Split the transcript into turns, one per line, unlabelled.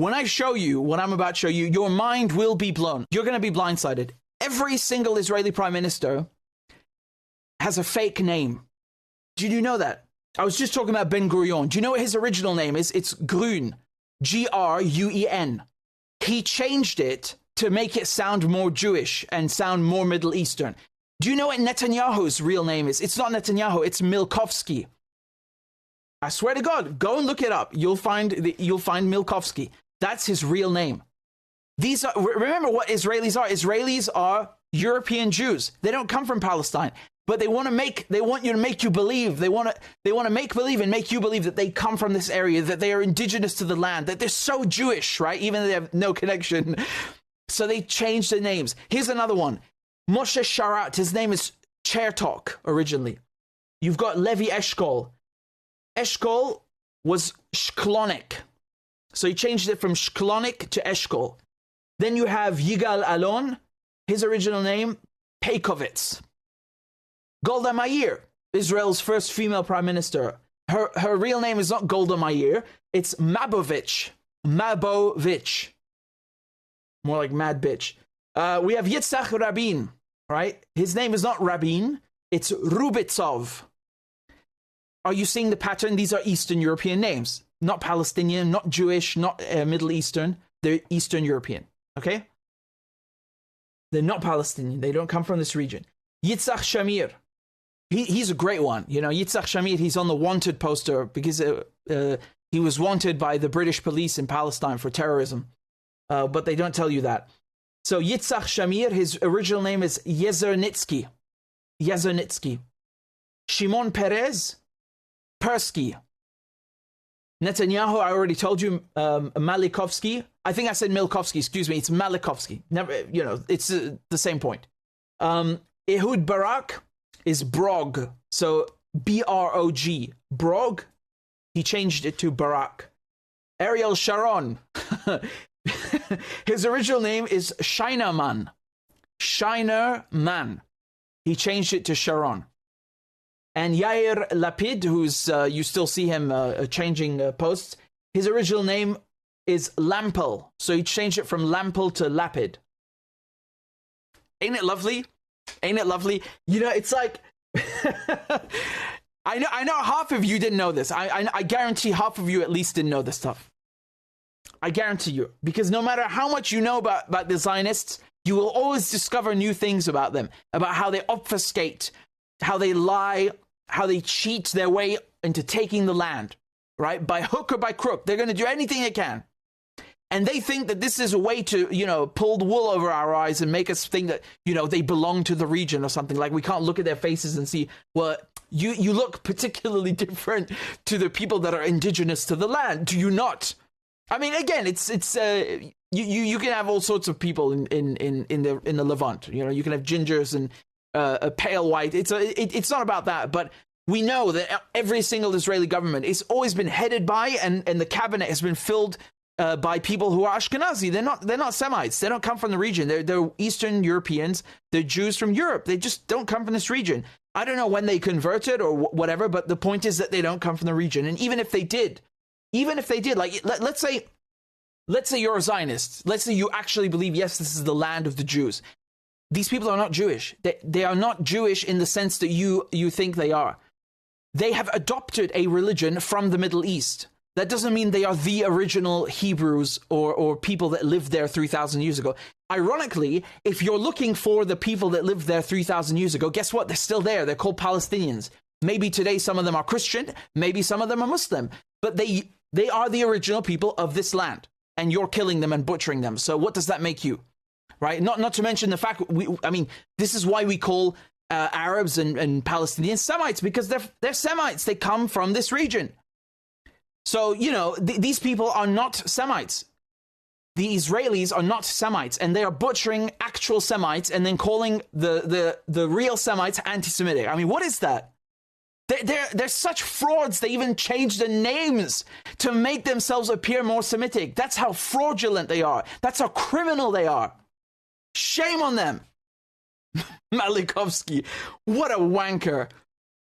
when I show you what I'm about to show you, your mind will be blown. You're going to be blindsided. Every single Israeli prime minister has a fake name. Did you know that? I was just talking about Ben Gurion. Do you know what his original name is? It's Grun. Gruen. He changed it to make it sound more Jewish and sound more Middle Eastern. Do you know what Netanyahu's real name is? It's not Netanyahu, it's Mileikowsky. I swear to God, go and look it up. You'll find Mileikowsky. That's his real name. These are, remember what Israelis are. Israelis are European Jews. They don't come from Palestine, but they want you to make you believe. They want to make believe and make you believe that they come from this area, that they are indigenous to the land, that they're so Jewish, right? Even though they have no connection. So they changed their names. Here's another one. Moshe Sharat. His name is Chertok originally. You've got Levi Eshkol. Eshkol was Shklonik. So he changed it from Shklonik to Eshkol. Then you have Yigal Alon. His original name, Peikovitz. Golda Meir, Israel's first female prime minister. Her real name is not Golda Meir. It's Mabovich. Mabovich. More like mad bitch. We have Yitzhak Rabin, right? His name is not Rabin. It's Rubitsov. Are you seeing the pattern? These are Eastern European names. Not Palestinian, not Jewish, not Middle Eastern. They're Eastern European, okay? They're not Palestinian. They don't come from this region. Yitzhak Shamir. He's a great one. You know, Yitzhak Shamir, he's on the wanted poster because he was wanted by the British police in Palestine for terrorism. But they don't tell you that. So Yitzhak Shamir, his original name is Yezernitsky. Yezernitsky. Shimon Peres, Persky. Netanyahu, I already told you, Mileikowsky. I think I said Mileikowsky, excuse me. It's Mileikowsky. Never, you know, it's the same point. Ehud Barak is Brog. So B-R-O-G. Brog. He changed it to Barak. Ariel Sharon. His original name is Shinerman. Shinerman. He changed it to Sharon. And Yair Lapid, who's you still see him changing posts, his original name is Lampel. So he changed it from Lampel to Lapid. Ain't it lovely? Ain't it lovely? You know, it's like I know half of you didn't know this. I guarantee half of you at least didn't know this stuff. I guarantee you. Because no matter how much you know about the Zionists, you will always discover new things about them, about how they obfuscate, how they lie, how they cheat their way into taking the land, right? By hook or by crook. They're going to do anything they can. And they think that this is a way to, you know, pull the wool over our eyes and make us think that, you know, they belong to the region or something. Like we can't look at their faces and see, well, you look particularly different to the people that are indigenous to the land. Do you not? I mean, again, it's you can have all sorts of people in the Levant. You know, you can have gingers and a pale white. It's not about that, but we know that every single Israeli government has always been headed by and the cabinet has been filled by people who are Ashkenazi. They're not Semites. They don't come from the region. They're Eastern Europeans. They're Jews from Europe. They just don't come from this region. I don't know when they converted or whatever, but the point is that they don't come from the region. And even if they did, like let's say you're a Zionist. Let's say you actually believe, yes, this is the land of the Jews. These people are not Jewish. They are not Jewish in the sense that you think they are. They have adopted a religion from the Middle East. That doesn't mean they are the original Hebrews or people that lived there 3,000 years ago. Ironically, if you're looking for the people that lived there 3,000 years ago, guess what? They're still there. They're called Palestinians. Maybe today some of them are Christian. Maybe some of them are Muslim. But they are the original people of this land. And you're killing them and butchering them. So what does that make you? Right? Not to mention the fact, this is why we call Arabs and Palestinians Semites, because they're Semites. They come from this region. So, you know, these people are not Semites. The Israelis are not Semites, and they are butchering actual Semites and then calling the real Semites anti-Semitic. I mean, what is that? They're such frauds. They even change the names to make themselves appear more Semitic. That's how fraudulent they are. That's how criminal they are. Shame on them. Mileikowsky, what a wanker.